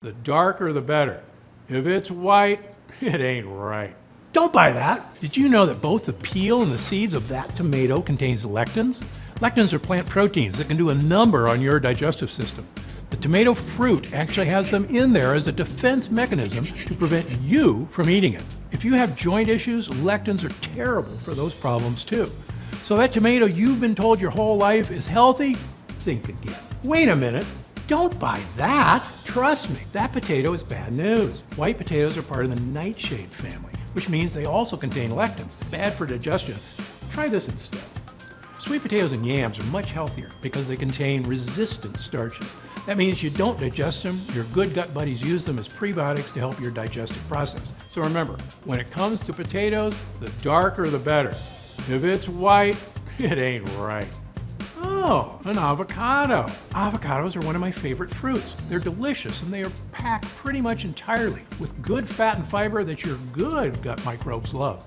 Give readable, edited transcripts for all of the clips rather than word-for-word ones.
The darker the better. If it's white, it ain't right. Don't buy that. Did you know that both the peel and the seeds of that tomato contains lectins? Lectins are plant proteins that can do a number on your digestive system. The tomato fruit actually has them in there as a defense mechanism to prevent you from eating it. If you have joint issues, lectins are terrible for those problems too. So that tomato you've been told your whole life is healthy? Think again. Wait a minute. Don't buy that. Trust me, that potato is bad news. White potatoes are part of the nightshade family, which means they also contain lectins, bad for digestion. Try this instead. Sweet potatoes and yams are much healthier because they contain resistant starches. That means you don't digest them, your good gut buddies use them as prebiotics to help your digestive process. So remember, when it comes to potatoes, the darker the better. If it's white, it ain't right. Oh, an avocado. Avocados are one of my favorite fruits. They're delicious and they are packed pretty much entirely with good fat and fiber that your good gut microbes love.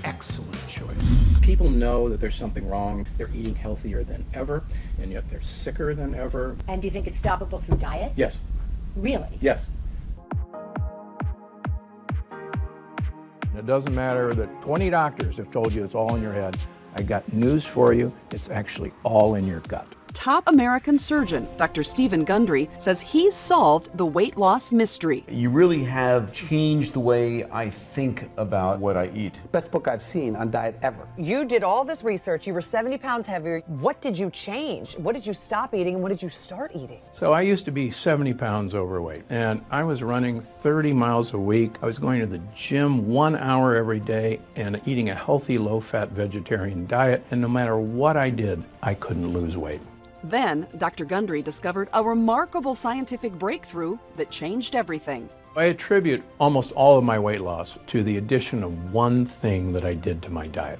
Excellent choice. People know that there's something wrong. They're eating healthier than ever, and yet they're sicker than ever. And do you think it's stoppable through diet? Yes. Really? Yes. It doesn't matter that 20 doctors have told you it's all in your head. I got news for you. It's actually all in your gut. Top American surgeon Dr. Stephen Gundry says he's solved the weight loss mystery. You really have changed the way I think about what I eat. Best book I've seen on diet ever. You did all this research. You were 70 pounds heavier. What did you change? What did you stop eating and what did you start eating? So I used to be 70 pounds overweight, and I was running 30 miles a week. I was going to the gym 1 hour every day and eating a healthy, low-fat vegetarian diet, and no matter what I did, I couldn't lose weight. Then, Dr. Gundry discovered a remarkable scientific breakthrough that changed everything. I attribute almost all of my weight loss to the addition of one thing that I did to my diet.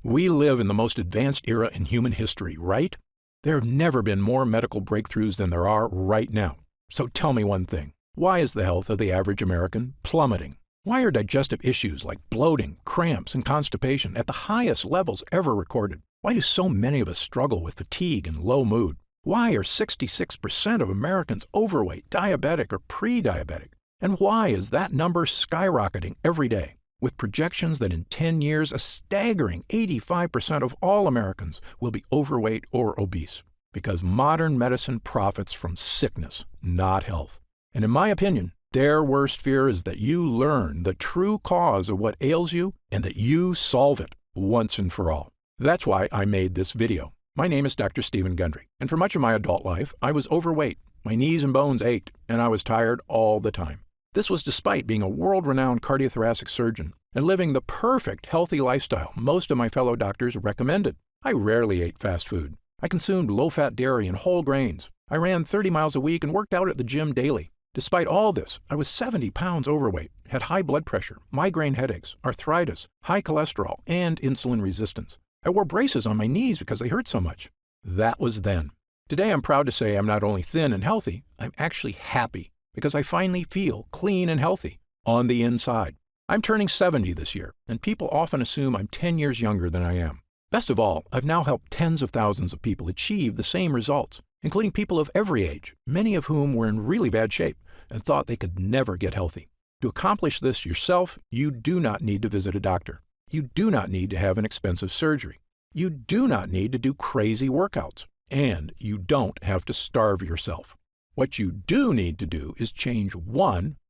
We live in the most advanced era in human history, right? There have never been more medical breakthroughs than there are right now. So tell me one thing. Why is the health of the average American plummeting? Why are digestive issues like bloating, cramps, and constipation at the highest levels ever recorded? Why do so many of us struggle with fatigue and low mood? Why are 66% of Americans overweight, diabetic, or pre-diabetic? And why is that number skyrocketing every day, with projections that in 10 years a staggering 85% of all Americans will be overweight or obese? Because modern medicine profits from sickness, not health. And in my opinion, their worst fear is that you learn the true cause of what ails you and that you solve it once and for all. That's why I made this video. My name is Dr. Stephen Gundry, and for much of my adult life, I was overweight. My knees and bones ached, and I was tired all the time. This was despite being a world-renowned cardiothoracic surgeon and living the perfect healthy lifestyle most of my fellow doctors recommended. I rarely ate fast food. I consumed low-fat dairy and whole grains. I ran 30 miles a week and worked out at the gym daily. Despite all this, I was 70 pounds overweight, had high blood pressure, migraine headaches, arthritis, high cholesterol, and insulin resistance. I wore braces on my knees because they hurt so much. That was then. Today I'm proud to say I'm not only thin and healthy, I'm actually happy because I finally feel clean and healthy on the inside. I'm turning 70 this year, and people often assume I'm 10 years younger than I am. Best of all, I've now helped tens of thousands of people achieve the same results, including people of every age, many of whom were in really bad shape and thought they could never get healthy. To accomplish this yourself, you do not need to visit a doctor. You do not need to have an expensive surgery. You do not need to do crazy workouts. And you don't have to starve yourself. What you do need to do is change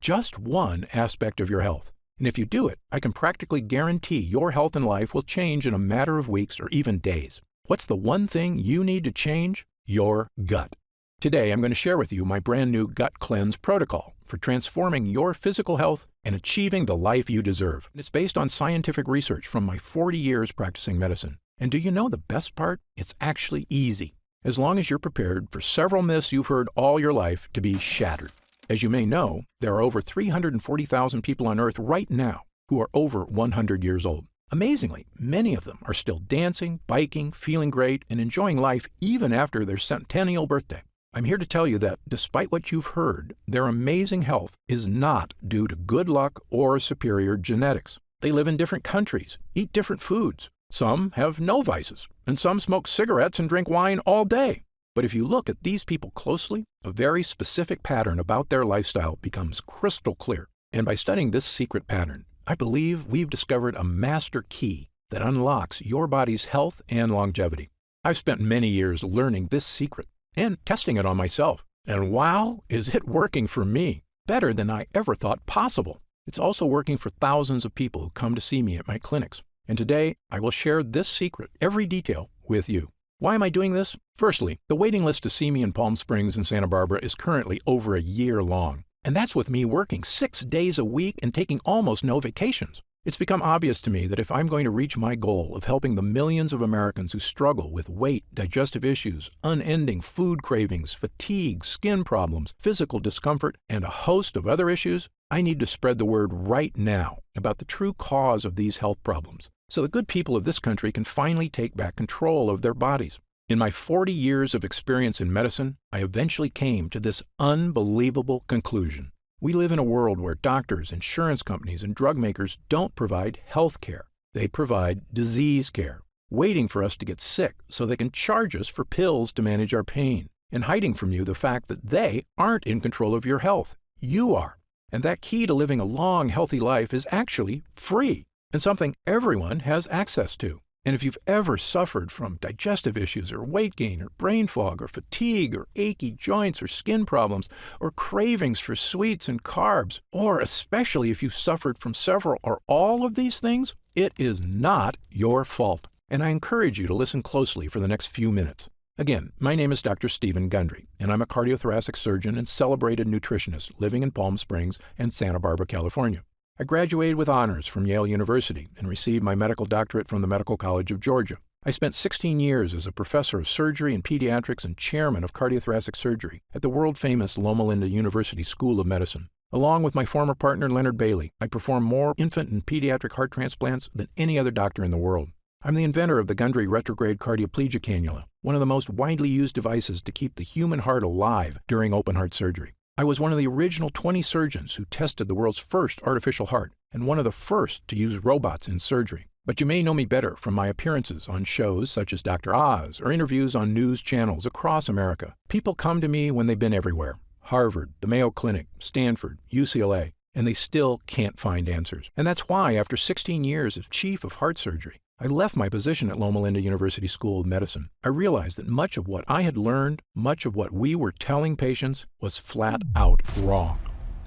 just one aspect of your health. And if you do it, I can practically guarantee your health and life will change in a matter of weeks or even days. What's the one thing you need to change? Your gut. Today, I'm going to share with you my brand new Gut Cleanse protocol for transforming your physical health and achieving the life you deserve. It's based on scientific research from my 40 years practicing medicine. And do you know the best part? It's actually easy, as long as you're prepared for several myths you've heard all your life to be shattered. As you may know, there are over 340,000 people on Earth right now who are over 100 years old. Amazingly, many of them are still dancing, biking, feeling great, and enjoying life even after their centennial birthday. I'm here to tell you that, despite what you've heard, their amazing health is not due to good luck or superior genetics. They live in different countries, eat different foods. Some have no vices, and some smoke cigarettes and drink wine all day. But if you look at these people closely, a very specific pattern about their lifestyle becomes crystal clear. And by studying this secret pattern, I believe we've discovered a master key that unlocks your body's health and longevity. I've spent many years learning this secret and testing it on myself. And wow, is it working for me? Better than I ever thought possible. It's also working for thousands of people who come to see me at my clinics. And today, I will share this secret, every detail, with you. Why am I doing this? Firstly, the waiting list to see me in Palm Springs and Santa Barbara is currently over a year long. And that's with me working 6 days a week and taking almost no vacations. It's become obvious to me that if I'm going to reach my goal of helping the millions of Americans who struggle with weight, digestive issues, unending food cravings, fatigue, skin problems, physical discomfort, and a host of other issues, I need to spread the word right now about the true cause of these health problems, so the good people of this country can finally take back control of their bodies. In my 40 years of experience in medicine, I eventually came to this unbelievable conclusion. We live in a world where doctors, insurance companies, and drug makers don't provide health care. They provide disease care, waiting for us to get sick so they can charge us for pills to manage our pain, and hiding from you the fact that they aren't in control of your health. You are. And that key to living a long, healthy life is actually free and something everyone has access to. And if you've ever suffered from digestive issues or weight gain or brain fog or fatigue or achy joints or skin problems or cravings for sweets and carbs, or especially if you've suffered from several or all of these things, it is not your fault. And I encourage you to listen closely for the next few minutes. Again, my name is Dr. Stephen Gundry, and I'm a cardiothoracic surgeon and celebrated nutritionist living in Palm Springs and Santa Barbara, California. I graduated with honors from Yale University and received my medical doctorate from the Medical College of Georgia. I spent 16 years as a professor of surgery and pediatrics and chairman of cardiothoracic surgery at the world-famous Loma Linda University School of Medicine. Along with my former partner, Leonard Bailey, I perform more infant and pediatric heart transplants than any other doctor in the world. I'm the inventor of the Gundry retrograde cardioplegia cannula, one of the most widely used devices to keep the human heart alive during open-heart surgery. I was one of the original 20 surgeons who tested the world's first artificial heart and one of the first to use robots in surgery. But you may know me better from my appearances on shows such as Dr. Oz or interviews on news channels across America. People come to me when they've been everywhere: Harvard, the Mayo Clinic, Stanford, UCLA, and they still can't find answers. And that's why, after 16 years as chief of heart surgery, I left my position at Loma Linda University School of Medicine. I realized that much of what I had learned, much of what we were telling patients, was flat out wrong.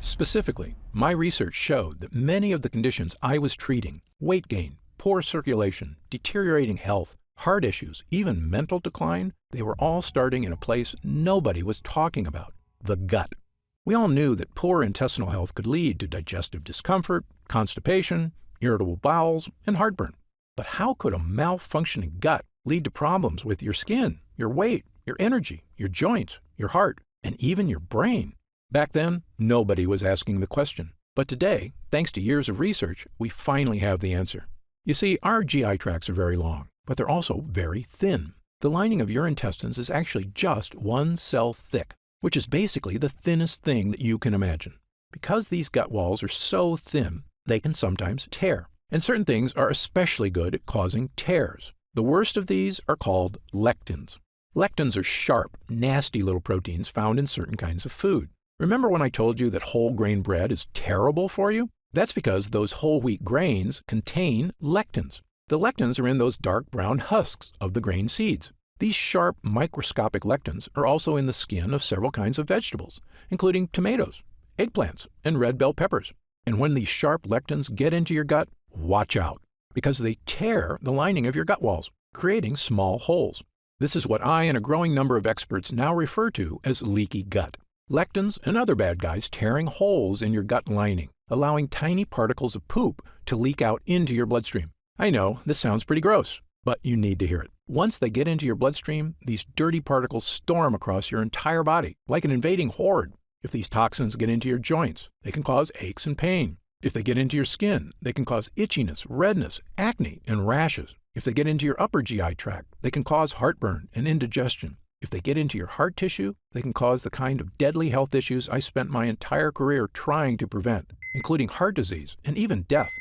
Specifically, my research showed that many of the conditions I was treating, weight gain, poor circulation, deteriorating health, heart issues, even mental decline, they were all starting in a place nobody was talking about: the gut. We all knew that poor intestinal health could lead to digestive discomfort, constipation, irritable bowels, and heartburn. But how could a malfunctioning gut lead to problems with your skin, your weight, your energy, your joints, your heart, and even your brain? Back then, nobody was asking the question. But today, thanks to years of research, we finally have the answer. You see, our GI tracts are very long, but they're also very thin. The lining of your intestines is actually just one cell thick, which is basically the thinnest thing that you can imagine. Because these gut walls are so thin, they can sometimes tear. And certain things are especially good at causing tears. The worst of these are called lectins. Lectins are sharp, nasty little proteins found in certain kinds of food. Remember when I told you that whole grain bread is terrible for you? That's because those whole wheat grains contain lectins. The lectins are in those dark brown husks of the grain seeds. These sharp, microscopic lectins are also in the skin of several kinds of vegetables, including tomatoes, eggplants, and red bell peppers. And when these sharp lectins get into your gut, watch out, because they tear the lining of your gut walls, creating small holes. This is what I and a growing number of experts now refer to as leaky gut. Lectins and other bad guys tearing holes in your gut lining, allowing tiny particles of poop to leak out into your bloodstream. I know, this sounds pretty gross, but you need to hear it. Once they get into your bloodstream, these dirty particles storm across your entire body, like an invading horde. If these toxins get into your joints, they can cause aches and pain. If they get into your skin, they can cause itchiness, redness, acne, and rashes. If they get into your upper GI tract, they can cause heartburn and indigestion. If they get into your heart tissue, they can cause the kind of deadly health issues I spent my entire career trying to prevent, including heart disease and even death.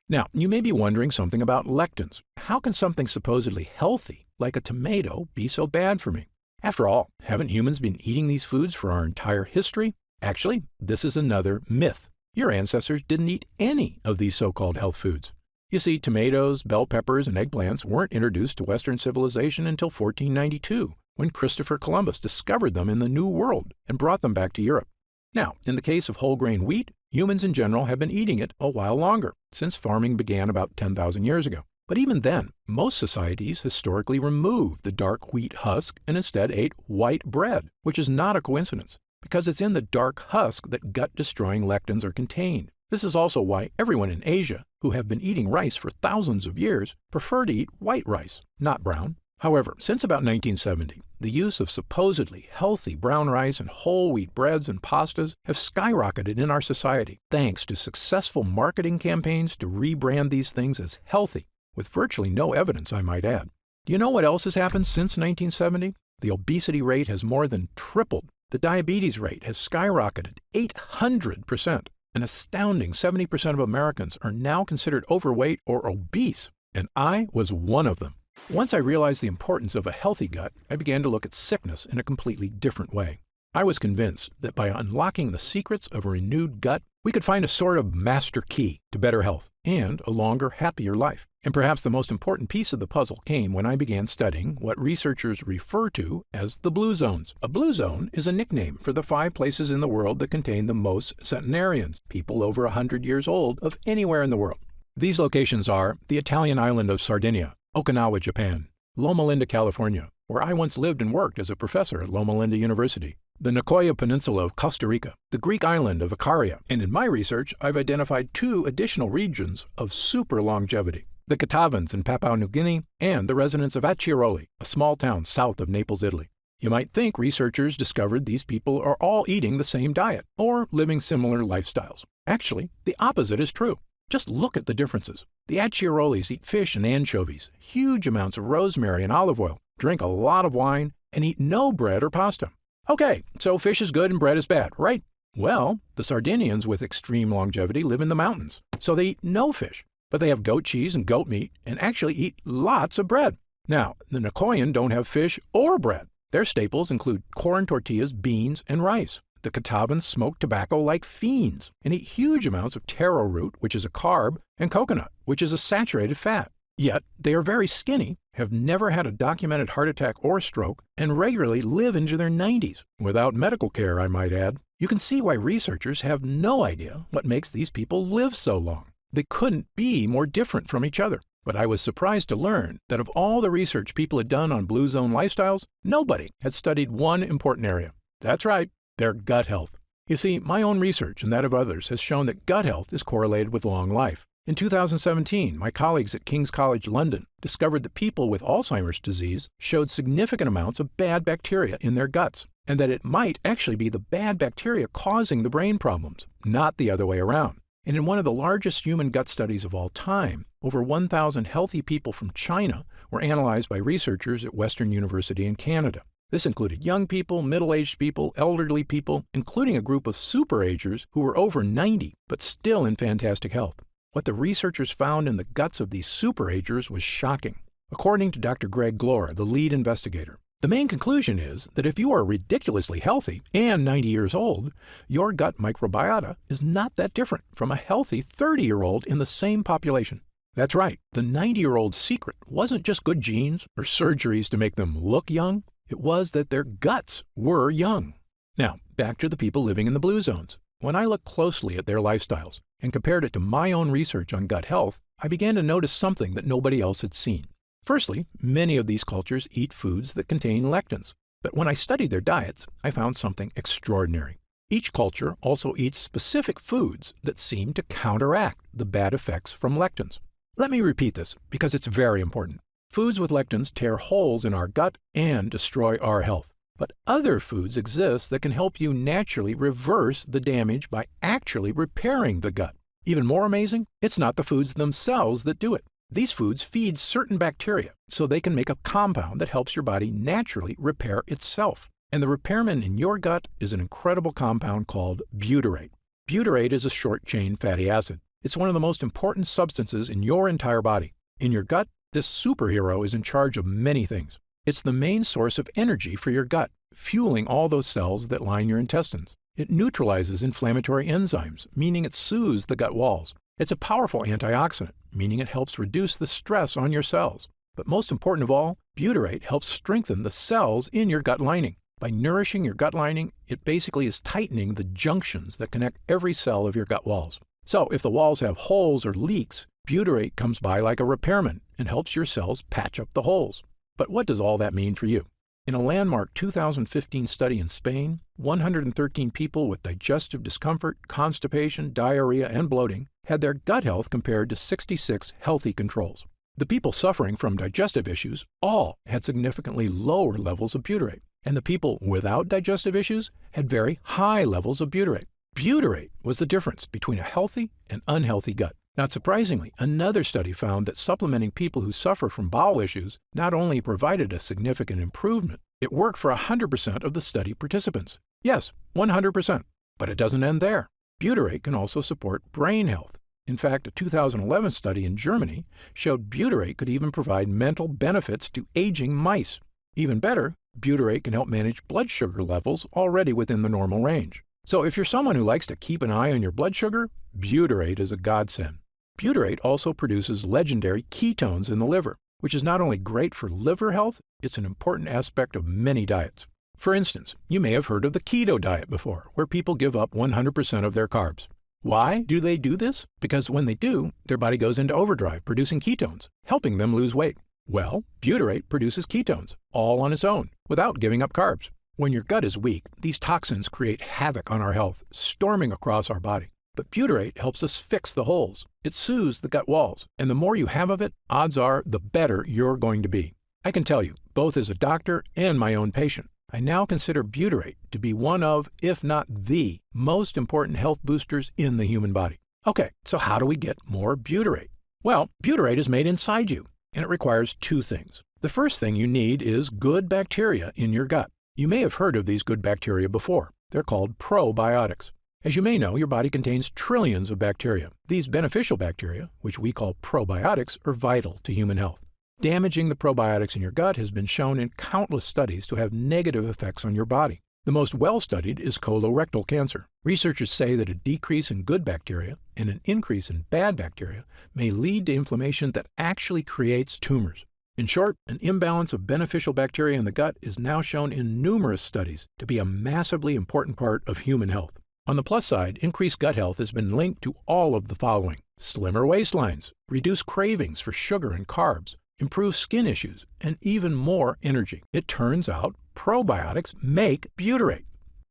Now, you may be wondering something about lectins. How can something supposedly healthy, like a tomato, be so bad for me? After all, haven't humans been eating these foods for our entire history? Actually, this is another myth. Your ancestors didn't eat any of these so-called health foods. You see, tomatoes, bell peppers, and eggplants weren't introduced to Western civilization until 1492, when Christopher Columbus discovered them in the New World and brought them back to Europe. Now, in the case of whole grain wheat, humans in general have been eating it a while longer, since farming began about 10,000 years ago. But even then, most societies historically removed the dark wheat husk and instead ate white bread, which is not a coincidence, because it's in the dark husk that gut-destroying lectins are contained. This is also why everyone in Asia, who have been eating rice for thousands of years, prefer to eat white rice, not brown. However, since about 1970, the use of supposedly healthy brown rice and whole wheat breads and pastas have skyrocketed in our society thanks to successful marketing campaigns to rebrand these things as healthy, with virtually no evidence, I might add. Do you know what else has happened since 1970? The obesity rate has more than tripled. The diabetes rate has skyrocketed 800%. An astounding 70% of Americans are now considered overweight or obese, and I was one of them. Once I realized the importance of a healthy gut, I began to look at sickness in a completely different way. I was convinced that by unlocking the secrets of a renewed gut, we could find a sort of master key to better health and a longer, happier life. And perhaps the most important piece of the puzzle came when I began studying what researchers refer to as the blue zones. A blue zone is a nickname for the 5 places in the world that contain the most centenarians, people over 100 years old, of anywhere in the world. These locations are the Italian island of Sardinia, Okinawa, Japan, Loma Linda, California, where I once lived and worked as a professor at Loma Linda University, the Nicoya Peninsula of Costa Rica, the Greek island of Icaria, and in my research, I've identified 2 additional regions of super longevity, the Catavans in Papua New Guinea, and the residents of Acciaroli, a small town south of Naples, Italy. You might think researchers discovered these people are all eating the same diet or living similar lifestyles. Actually, the opposite is true. Just look at the differences. The Acciarolis eat fish and anchovies, huge amounts of rosemary and olive oil, drink a lot of wine, and eat no bread or pasta. Okay, so fish is good and bread is bad, right? Well, the Sardinians with extreme longevity live in the mountains, so they eat no fish, but they have goat cheese and goat meat and actually eat lots of bread. Now, the Nicoyan don't have fish or bread. Their staples include corn tortillas, beans, and rice. The Catavans smoke tobacco like fiends and eat huge amounts of taro root, which is a carb, and coconut, which is a saturated fat. Yet, they are very skinny, have never had a documented heart attack or stroke, and regularly live into their 90s, without medical care, I might add. You can see why researchers have no idea what makes these people live so long. They couldn't be more different from each other. But I was surprised to learn that of all the research people had done on blue zone lifestyles, nobody had studied one important area. That's right, their gut health. You see, my own research and that of others has shown that gut health is correlated with long life. In 2017, my colleagues at King's College London discovered that people with Alzheimer's disease showed significant amounts of bad bacteria in their guts, and that it might actually be the bad bacteria causing the brain problems, not the other way around. And in one of the largest human gut studies of all time, over 1,000 healthy people from China were analyzed by researchers at Western University in Canada. This included young people, middle-aged people, elderly people, including a group of super-agers who were over 90 but still in fantastic health. What the researchers found in the guts of these super-agers was shocking. According to Dr. Greg Glora, the lead investigator, the main conclusion is that if you are ridiculously healthy and 90 years old, your gut microbiota is not that different from a healthy 30-year-old in the same population. That's right, the 90-year-old's secret wasn't just good genes or surgeries to make them look young. It was that their guts were young. Now, back to the people living in the blue zones. When I looked closely at their lifestyles and compared it to my own research on gut health, I began to notice something that nobody else had seen. Firstly, many of these cultures eat foods that contain lectins. But when I studied their diets, I found something extraordinary. Each culture also eats specific foods that seem to counteract the bad effects from lectins. Let me repeat this because it's very important. Foods with lectins tear holes in our gut and destroy our health. But other foods exist that can help you naturally reverse the damage by actually repairing the gut. Even more amazing, it's not the foods themselves that do it. These foods feed certain bacteria so they can make a compound that helps your body naturally repair itself. And the repairman in your gut is an incredible compound called butyrate. Butyrate is a short-chain fatty acid. It's one of the most important substances in your entire body. In your gut, this superhero is in charge of many things. It's the main source of energy for your gut, fueling all those cells that line your intestines. It neutralizes inflammatory enzymes, meaning it soothes the gut walls. It's a powerful antioxidant, meaning it helps reduce the stress on your cells. But most important of all, butyrate helps strengthen the cells in your gut lining. By nourishing your gut lining, it basically is tightening the junctions that connect every cell of your gut walls. So if the walls have holes or leaks, butyrate comes by like a repairman and helps your cells patch up the holes. But what does all that mean for you? In a landmark 2015 study in Spain, 113 people with digestive discomfort, constipation, diarrhea, and bloating had their gut health compared to 66 healthy controls. The people suffering from digestive issues all had significantly lower levels of butyrate, and the people without digestive issues had very high levels of butyrate. Butyrate was the difference between a healthy and unhealthy gut. Not surprisingly, another study found that supplementing people who suffer from bowel issues not only provided a significant improvement, it worked for 100% of the study participants. Yes, 100%. But it doesn't end there. Butyrate can also support brain health. In fact, a 2011 study in Germany showed butyrate could even provide mental benefits to aging mice. Even better, butyrate can help manage blood sugar levels already within the normal range. So if you're someone who likes to keep an eye on your blood sugar, butyrate is a godsend. Butyrate also produces legendary ketones in the liver, which is not only great for liver health, it's an important aspect of many diets. For instance, you may have heard of the keto diet before, where people give up 100% of their carbs. Why do they do this? Because when they do, their body goes into overdrive, producing ketones, helping them lose weight. Well, butyrate produces ketones, all on its own, without giving up carbs. When your gut is weak, these toxins create havoc on our health, storming across our body. But butyrate helps us fix the holes. It soothes the gut walls, and the more you have of it, odds are the better you're going to be. I can tell you, both as a doctor and my own patient, I now consider butyrate to be one of, if not the, most important health boosters in the human body. Okay, so how do we get more butyrate? Well, butyrate is made inside you, and it requires two things. The first thing you need is good bacteria in your gut. You may have heard of these good bacteria before. They're called probiotics. As you may know, your body contains trillions of bacteria. These beneficial bacteria, which we call probiotics, are vital to human health. Damaging the probiotics in your gut has been shown in countless studies to have negative effects on your body. The most well-studied is colorectal cancer. Researchers say that a decrease in good bacteria and an increase in bad bacteria may lead to inflammation that actually creates tumors. In short, an imbalance of beneficial bacteria in the gut is now shown in numerous studies to be a massively important part of human health. On the plus side, increased gut health has been linked to all of the following: slimmer waistlines, reduced cravings for sugar and carbs, improved skin issues, and even more energy. It turns out probiotics make butyrate.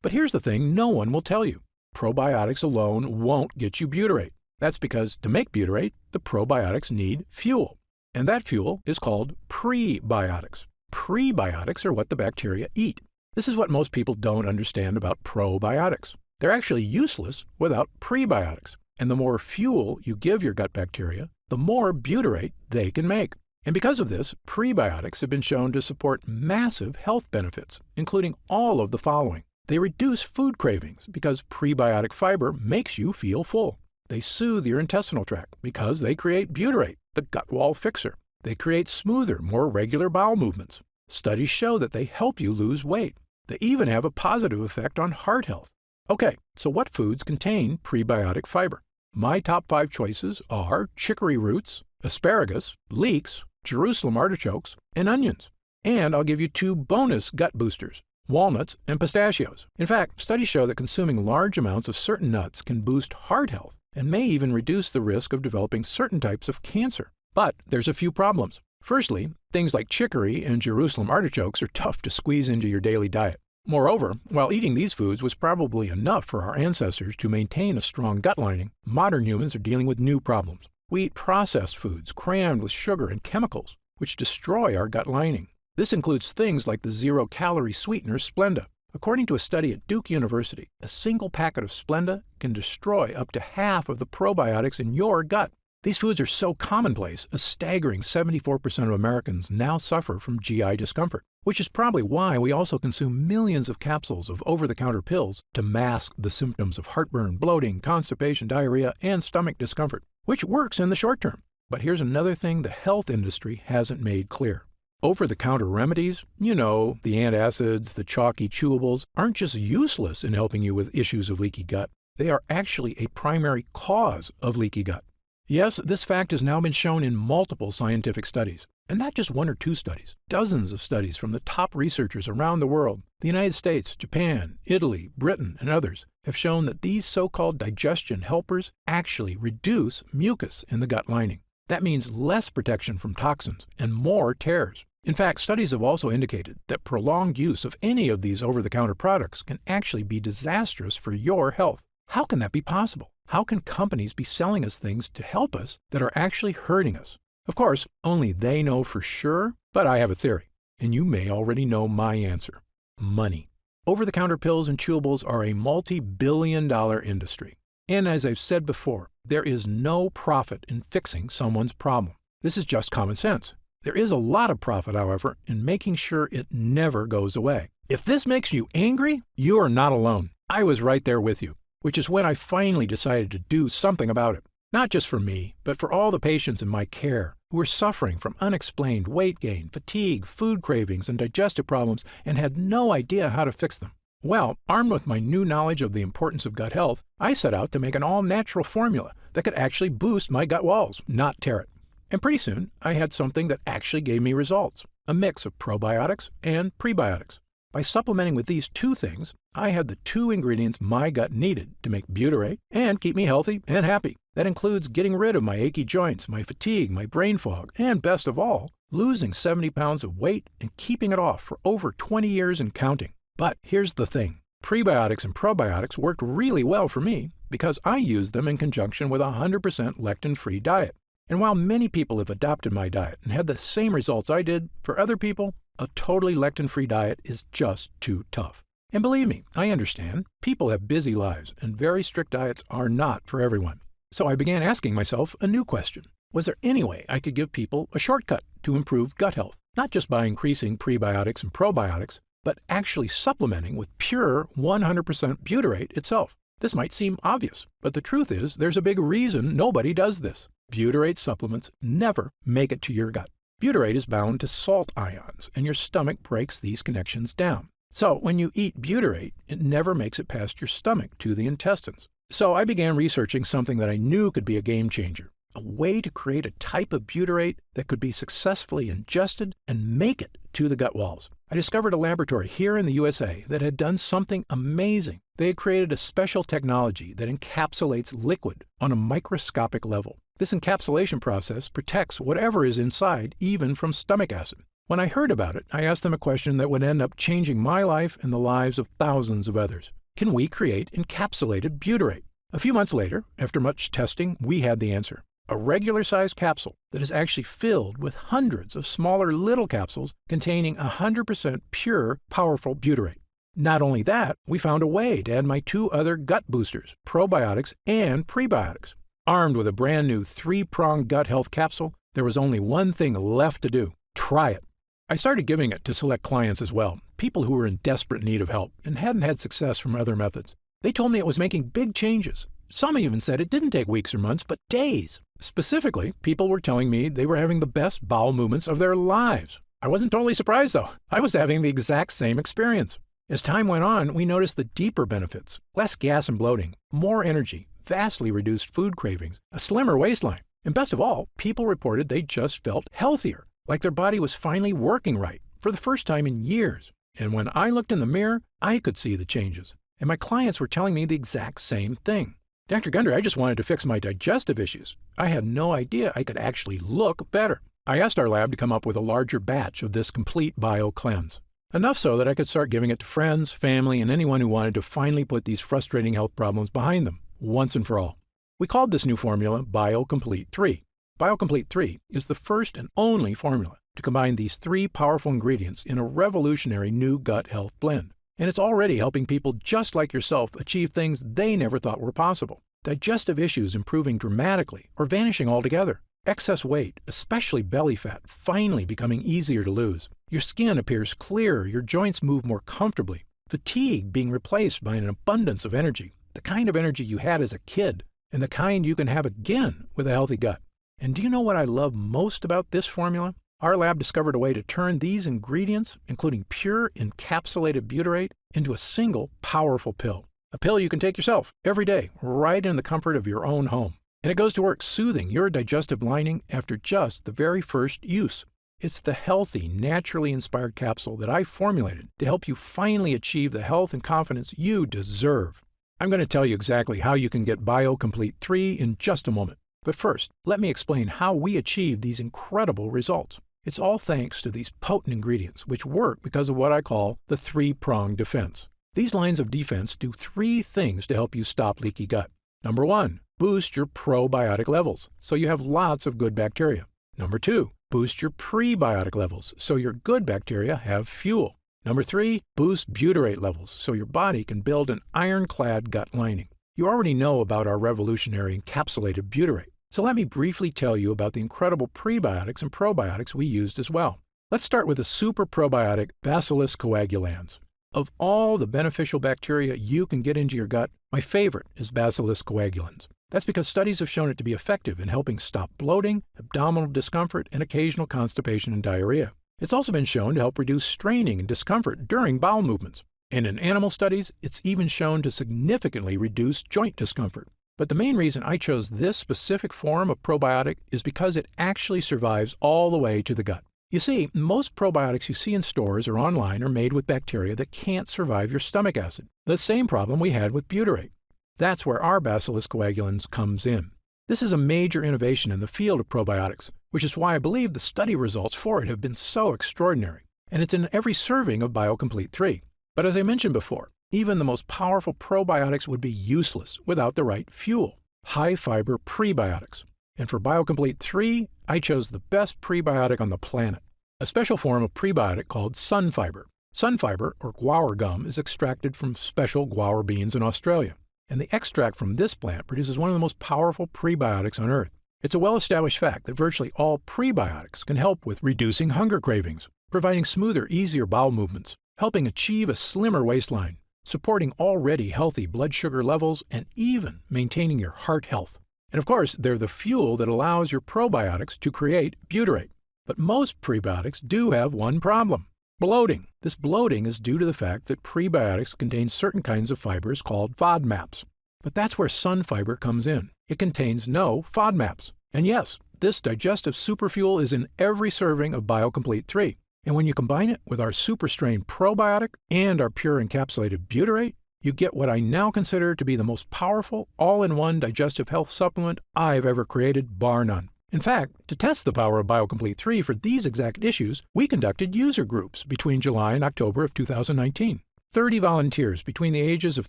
But here's the thing no one will tell you. Probiotics alone won't get you butyrate. That's because to make butyrate, the probiotics need fuel. And that fuel is called prebiotics. Prebiotics are what the bacteria eat. This is what most people don't understand about probiotics. They're actually useless without prebiotics. And the more fuel you give your gut bacteria, the more butyrate they can make. And because of this, prebiotics have been shown to support massive health benefits, including all of the following. They reduce food cravings because prebiotic fiber makes you feel full. They soothe your intestinal tract because they create butyrate, the gut wall fixer. They create smoother, more regular bowel movements. Studies show that they help you lose weight. They even have a positive effect on heart health. Okay, so what foods contain prebiotic fiber? My top 5 choices are chicory roots, asparagus, leeks, Jerusalem artichokes, and onions. And I'll give you 2 bonus gut boosters: walnuts and pistachios. In fact, studies show that consuming large amounts of certain nuts can boost heart health and may even reduce the risk of developing certain types of cancer. But there's a few problems. Firstly, things like chicory and Jerusalem artichokes are tough to squeeze into your daily diet. Moreover, while eating these foods was probably enough for our ancestors to maintain a strong gut lining, modern humans are dealing with new problems. We eat processed foods crammed with sugar and chemicals, which destroy our gut lining. This includes things like the zero-calorie sweetener Splenda. According to a study at Duke University, a single packet of Splenda can destroy up to half of the probiotics in your gut. These foods are so commonplace, a staggering 74% of Americans now suffer from GI discomfort, which is probably why we also consume millions of capsules of over-the-counter pills to mask the symptoms of heartburn, bloating, constipation, diarrhea, and stomach discomfort, which works in the short term. But here's another thing the health industry hasn't made clear. Over-the-counter remedies, you know, the antacids, the chalky chewables, aren't just useless in helping you with issues of leaky gut. They are actually a primary cause of leaky gut. Yes, this fact has now been shown in multiple scientific studies, and not just one or two studies. Dozens of studies from the top researchers around the world, the United States, Japan, Italy, Britain, and others, have shown that these so-called digestion helpers actually reduce mucus in the gut lining. That means less protection from toxins and more tears. In fact, studies have also indicated that prolonged use of any of these over-the-counter products can actually be disastrous for your health. How can that be possible? How can companies be selling us things to help us that are actually hurting us? Of course, only they know for sure, but I have a theory, and you may already know my answer. Money. Over-the-counter pills and chewables are a multi-billion-dollar industry. And as I've said before, there is no profit in fixing someone's problem. This is just common sense. There is a lot of profit, however, in making sure it never goes away. If this makes you angry, you are not alone. I was right there with you, which is when I finally decided to do something about it. Not just for me, but for all the patients in my care who were suffering from unexplained weight gain, fatigue, food cravings, and digestive problems and had no idea how to fix them. Well, armed with my new knowledge of the importance of gut health, I set out to make an all-natural formula that could actually boost my gut walls, not tear it. And pretty soon, I had something that actually gave me results, a mix of probiotics and prebiotics. By supplementing with these two things, I had the two ingredients my gut needed to make butyrate and keep me healthy and happy. That includes getting rid of my achy joints, my fatigue, my brain fog, and best of all, losing 70 pounds of weight and keeping it off for over 20 years and counting. But here's the thing. Prebiotics and probiotics worked really well for me because I used them in conjunction with a 100% lectin-free diet. And while many people have adopted my diet and had the same results I did, for other people, a totally lectin-free diet is just too tough. And believe me, I understand. People have busy lives, and very strict diets are not for everyone. So I began asking myself a new question. Was there any way I could give people a shortcut to improve gut health? Not just by increasing prebiotics and probiotics, but actually supplementing with pure 100% butyrate itself. This might seem obvious, but the truth is there's a big reason nobody does this. Butyrate supplements never make it to your gut. Butyrate is bound to salt ions, and your stomach breaks these connections down. So when you eat butyrate, it never makes it past your stomach to the intestines. So I began researching something that I knew could be a game changer, a way to create a type of butyrate that could be successfully ingested and make it to the gut walls. I discovered a laboratory here in the USA that had done something amazing. They had created a special technology that encapsulates liquid on a microscopic level. This encapsulation process protects whatever is inside, even from stomach acid. When I heard about it, I asked them a question that would end up changing my life and the lives of thousands of others. Can we create encapsulated butyrate? A few months later, after much testing, we had the answer. A regular-sized capsule that is actually filled with hundreds of smaller little capsules containing 100% pure, powerful butyrate. Not only that, we found a way to add my two other gut boosters, probiotics and prebiotics. Armed with a brand new 3-pronged gut health capsule, there was only one thing left to do. Try it. I started giving it to select clients as well, people who were in desperate need of help and hadn't had success from other methods. They told me it was making big changes. Some even said it didn't take weeks or months, but days. Specifically, people were telling me they were having the best bowel movements of their lives. I wasn't totally surprised, though. I was having the exact same experience. As time went on, we noticed the deeper benefits: less gas and bloating, more energy, vastly reduced food cravings, a slimmer waistline. And best of all, people reported they just felt healthier, like their body was finally working right for the first time in years. And when I looked in the mirror, I could see the changes. And my clients were telling me the exact same thing. Dr. Gundry, I just wanted to fix my digestive issues. I had no idea I could actually look better. I asked our lab to come up with a larger batch of this complete bio cleanse. Enough so that I could start giving it to friends, family, and anyone who wanted to finally put these frustrating health problems behind them, once and for all. We called this new formula BioComplete 3. BioComplete 3 is the first and only formula to combine these 3 powerful ingredients in a revolutionary new gut health blend. And it's already helping people just like yourself achieve things they never thought were possible. Digestive issues improving dramatically or vanishing altogether. Excess weight, especially belly fat, finally becoming easier to lose. Your skin appears clearer, your joints move more comfortably. Fatigue being replaced by an abundance of energy, the kind of energy you had as a kid, and the kind you can have again with a healthy gut. And do you know what I love most about this formula? Our lab discovered a way to turn these ingredients, including pure encapsulated butyrate, into a single powerful pill. A pill you can take yourself every day, right in the comfort of your own home. And it goes to work soothing your digestive lining after just the very first use. It's the healthy, naturally inspired capsule that I formulated to help you finally achieve the health and confidence you deserve. I'm going to tell you exactly how you can get BioComplete 3 in just a moment. But first, let me explain how we achieve these incredible results. It's all thanks to these potent ingredients, which work because of what I call the three-pronged defense. These lines of defense do three things to help you stop leaky gut. Number 1, boost your probiotic levels, so you have lots of good bacteria. Number 2, boost your prebiotic levels, so your good bacteria have fuel. Number 3, boost butyrate levels, so your body can build an ironclad gut lining. You already know about our revolutionary encapsulated butyrate, so let me briefly tell you about the incredible prebiotics and probiotics we used as well. Let's start with the super probiotic Bacillus coagulans. Of all the beneficial bacteria you can get into your gut, my favorite is Bacillus coagulans. That's because studies have shown it to be effective in helping stop bloating, abdominal discomfort, and occasional constipation and diarrhea. It's also been shown to help reduce straining and discomfort during bowel movements. And in animal studies, it's even shown to significantly reduce joint discomfort. But the main reason I chose this specific form of probiotic is because it actually survives all the way to the gut. You see, most probiotics you see in stores or online are made with bacteria that can't survive your stomach acid, the same problem we had with butyrate. That's where our Bacillus coagulans comes in. This is a major innovation in the field of probiotics, which is why I believe the study results for it have been so extraordinary. And it's in every serving of BioComplete 3. But as I mentioned before, even the most powerful probiotics would be useless without the right fuel, high-fiber prebiotics. And for BioComplete 3, I chose the best prebiotic on the planet, a special form of prebiotic called sunfiber. Sunfiber, or guar gum, is extracted from special guar beans in Australia. And the extract from this plant produces one of the most powerful prebiotics on Earth. It's a well-established fact that virtually all prebiotics can help with reducing hunger cravings, providing smoother, easier bowel movements, helping achieve a slimmer waistline, supporting already healthy blood sugar levels, and even maintaining your heart health. And of course, they're the fuel that allows your probiotics to create butyrate. But most prebiotics do have one problem: bloating. This bloating is due to the fact that prebiotics contain certain kinds of fibers called FODMAPs. But that's where sunfiber comes in. It contains no FODMAPs. And yes, this digestive superfuel is in every serving of BioComplete 3. And when you combine it with our Super Strain probiotic and our pure encapsulated butyrate, you get what I now consider to be the most powerful, all-in-one digestive health supplement I've ever created, bar none. In fact, to test the power of BioComplete 3 for these exact issues, we conducted user groups between July and October of 2019. 30 volunteers between the ages of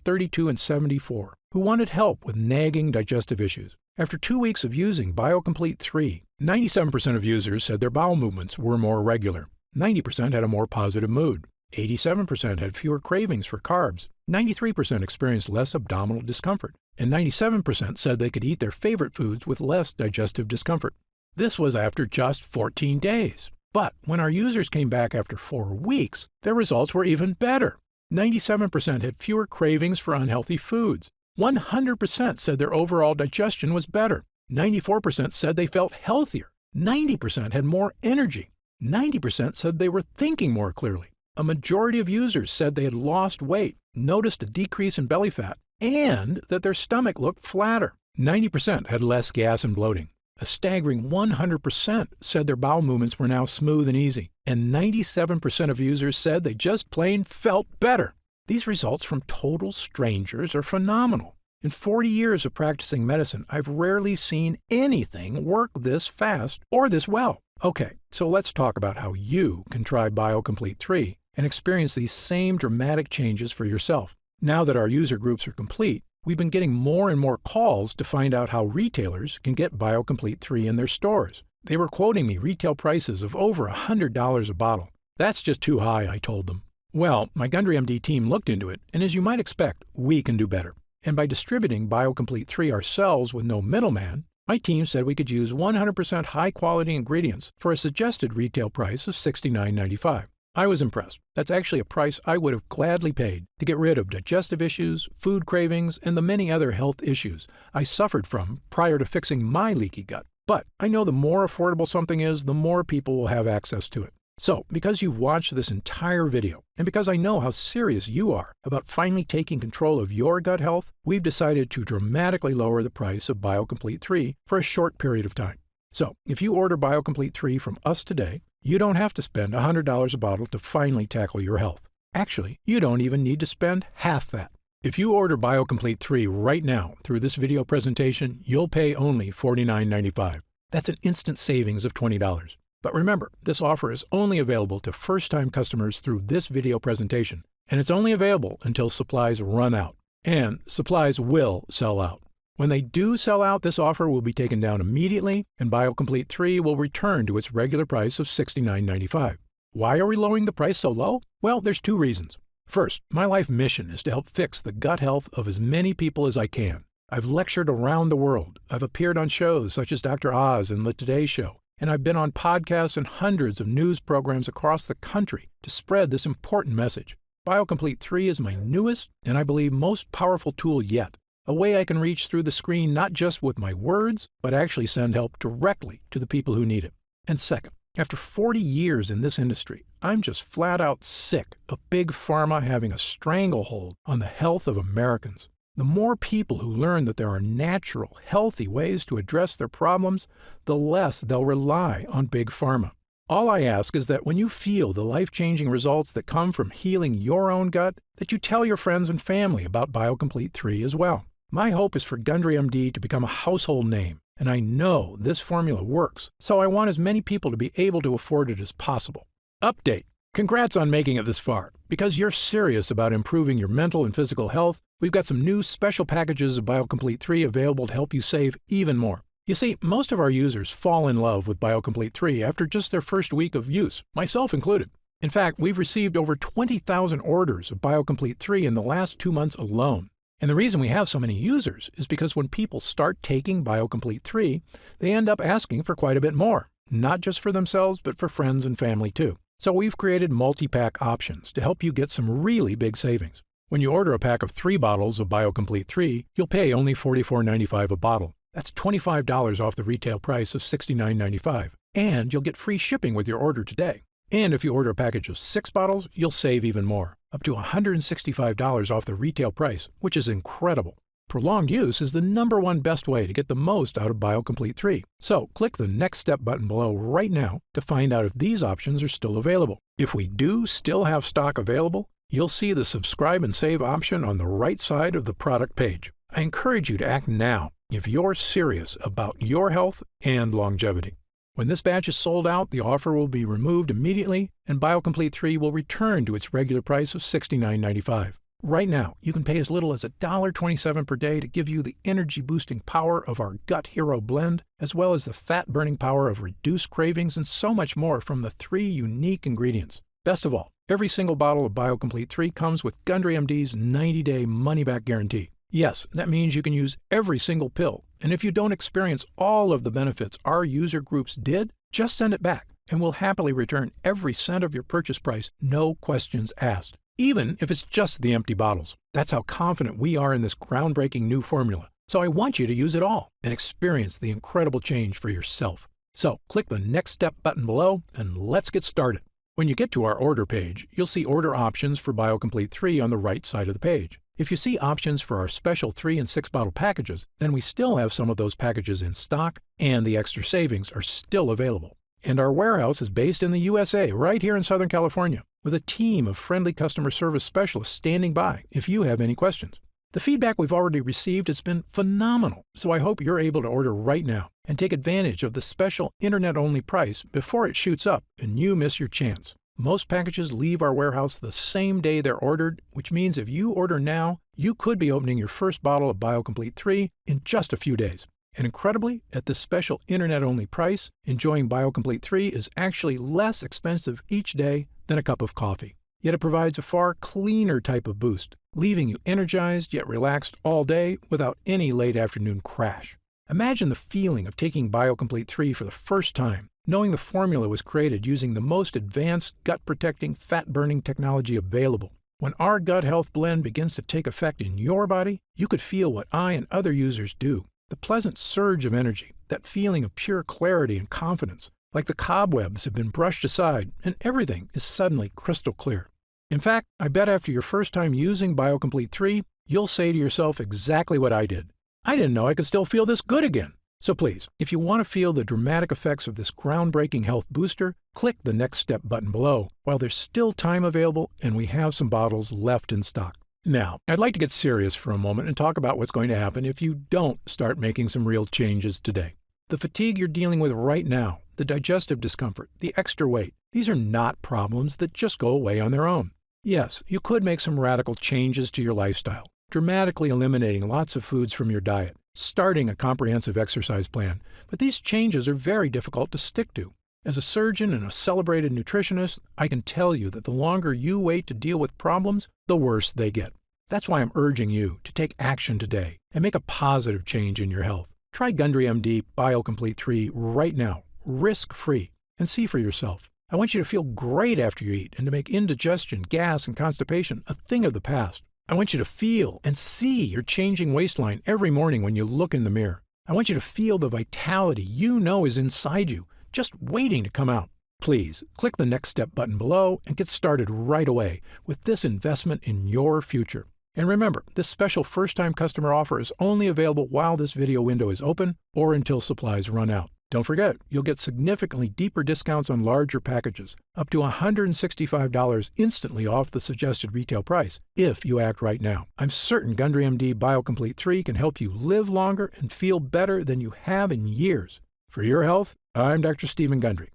32 and 74 who wanted help with nagging digestive issues. After 2 weeks of using BioComplete 3, 97% of users said their bowel movements were more regular. 90% had a more positive mood. 87% had fewer cravings for carbs. 93% experienced less abdominal discomfort. And 97% said they could eat their favorite foods with less digestive discomfort. This was after just 14 days. But when our users came back after 4 weeks, their results were even better. 97% had fewer cravings for unhealthy foods. 100% said their overall digestion was better. 94% said they felt healthier. 90% had more energy. 90% said they were thinking more clearly. A majority of users said they had lost weight, noticed a decrease in belly fat, and that their stomach looked flatter. 90% had less gas and bloating. A staggering 100% said their bowel movements were now smooth and easy. And 97% of users said they just plain felt better. These results from total strangers are phenomenal. In 40 years of practicing medicine, I've rarely seen anything work this fast or this well. Okay, so let's talk about how you can try BioComplete 3 and experience these same dramatic changes for yourself. Now that our user groups are complete, we've been getting more and more calls to find out how retailers can get BioComplete 3 in their stores. They were quoting me retail prices of over $100 a bottle. That's just too high, I told them. Well, my Gundry MD team looked into it, and as you might expect, we can do better. And by distributing BioComplete 3 ourselves with no middleman, my team said we could use 100% high-quality ingredients for a suggested retail price of $69.95. I was impressed. That's actually a price I would have gladly paid to get rid of digestive issues, food cravings, and the many other health issues I suffered from prior to fixing my leaky gut. But I know the more affordable something is, the more people will have access to it. So, because you've watched this entire video, and because I know how serious you are about finally taking control of your gut health, we've decided to dramatically lower the price of BioComplete 3 for a short period of time. So, if you order BioComplete 3 from us today, you don't have to spend $100 a bottle to finally tackle your health. Actually, you don't even need to spend half that. If you order BioComplete 3 right now through this video presentation, you'll pay only $49.95. That's an instant savings of $20. But remember, this offer is only available to first-time customers through this video presentation, and it's only available until supplies run out. And supplies will sell out. When they do sell out, this offer will be taken down immediately, and BioComplete 3 will return to its regular price of $69.95. Why are we lowering the price so low? Well, there's two reasons. First, my life mission is to help fix the gut health of as many people as I can. I've lectured around the world. I've appeared on shows such as Dr. Oz and The Today Show. And I've been on podcasts and hundreds of news programs across the country to spread this important message. BioComplete 3 is my newest and I believe most powerful tool yet. A way I can reach through the screen not just with my words, but actually send help directly to the people who need it. And second, after 40 years in this industry, I'm just flat out sick of Big Pharma having a stranglehold on the health of Americans. The more people who learn that there are natural, healthy ways to address their problems, the less they'll rely on Big Pharma. All I ask is that when you feel the life-changing results that come from healing your own gut, that you tell your friends and family about BioComplete 3 as well. My hope is for Gundry MD to become a household name, and I know this formula works, so I want as many people to be able to afford it as possible. Update. Congrats on making it this far. Because you're serious about improving your mental and physical health, we've got some new special packages of BioComplete 3 available to help you save even more. You see, most of our users fall in love with BioComplete 3 after just their first week of use, myself included. In fact, we've received over 20,000 orders of BioComplete 3 in the last 2 months alone. And the reason we have so many users is because when people start taking BioComplete 3, they end up asking for quite a bit more, not just for themselves, but for friends and family too. So we've created multi-pack options to help you get some really big savings. When you order a pack of 3 bottles of BioComplete 3, you'll pay only $44.95 a bottle. That's $25 off the retail price of $69.95. And you'll get free shipping with your order today. And if you order a package of 6 bottles, you'll save even more, up to $165 off the retail price, which is incredible. Prolonged use is the #1 best way to get the most out of BioComplete 3. So click the Next Step button below right now to find out if these options are still available. If we do still have stock available, you'll see the Subscribe and Save option on the right side of the product page. I encourage you to act now if you're serious about your health and longevity. When this batch is sold out, the offer will be removed immediately and BioComplete 3 will return to its regular price of $69.95. Right now, you can pay as little as $1.27 per day to give you the energy-boosting power of our Gut Hero blend, as well as the fat-burning power of reduced cravings and so much more from the 3 unique ingredients. Best of all, every single bottle of BioComplete 3 comes with Gundry MD's 90-day money-back guarantee. Yes, that means you can use every single pill, and if you don't experience all of the benefits our user groups did, just send it back, and we'll happily return every cent of your purchase price, no questions asked. Even if it's just the empty bottles. That's how confident we are in this groundbreaking new formula. So I want you to use it all and experience the incredible change for yourself. So click the Next Step button below and let's get started. When you get to our order page, you'll see order options for BioComplete 3 on the right side of the page. If you see options for our special 3 and 6 bottle packages, then we still have some of those packages in stock and the extra savings are still available. And our warehouse is based in the USA, right here in Southern California, with a team of friendly customer service specialists standing by if you have any questions. The feedback we've already received has been phenomenal, so I hope you're able to order right now and take advantage of the special internet-only price before it shoots up and you miss your chance. Most packages leave our warehouse the same day they're ordered, which means if you order now, you could be opening your first bottle of BioComplete 3 in just a few days. And incredibly, at this special internet-only price, enjoying BioComplete 3 is actually less expensive each day than a cup of coffee. Yet it provides a far cleaner type of boost, leaving you energized yet relaxed all day without any late afternoon crash. Imagine the feeling of taking BioComplete 3 for the first time, knowing the formula was created using the most advanced gut-protecting, fat-burning technology available. When our gut health blend begins to take effect in your body, you could feel what I and other users do. The pleasant surge of energy, that feeling of pure clarity and confidence, like the cobwebs have been brushed aside and everything is suddenly crystal clear. In fact, I bet after your first time using BioComplete 3, you'll say to yourself exactly what I did. I didn't know I could still feel this good again. So please, if you want to feel the dramatic effects of this groundbreaking health booster, click the Next Step button below while there's still time available and we have some bottles left in stock. Now, I'd like to get serious for a moment and talk about what's going to happen if you don't start making some real changes today. The fatigue you're dealing with right now, the digestive discomfort, the extra weight, these are not problems that just go away on their own. Yes, you could make some radical changes to your lifestyle, dramatically eliminating lots of foods from your diet, starting a comprehensive exercise plan, but these changes are very difficult to stick to. As a surgeon and a celebrated nutritionist, I can tell you that the longer you wait to deal with problems, the worse they get. That's why I'm urging you to take action today and make a positive change in your health. Try Gundry MD BioComplete 3 right now, risk-free, and see for yourself. I want you to feel great after you eat and to make indigestion, gas, and constipation a thing of the past. I want you to feel and see your changing waistline every morning when you look in the mirror. I want you to feel the vitality you know is inside you, just waiting to come out. Please click the Next Step button below and get started right away with this investment in your future. And remember, this special first-time customer offer is only available while this video window is open or until supplies run out. Don't forget, you'll get significantly deeper discounts on larger packages, up to $165 instantly off the suggested retail price, if you act right now. I'm certain Gundry MD BioComplete 3 can help you live longer and feel better than you have in years. For your health, I'm Dr. Stephen Gundry.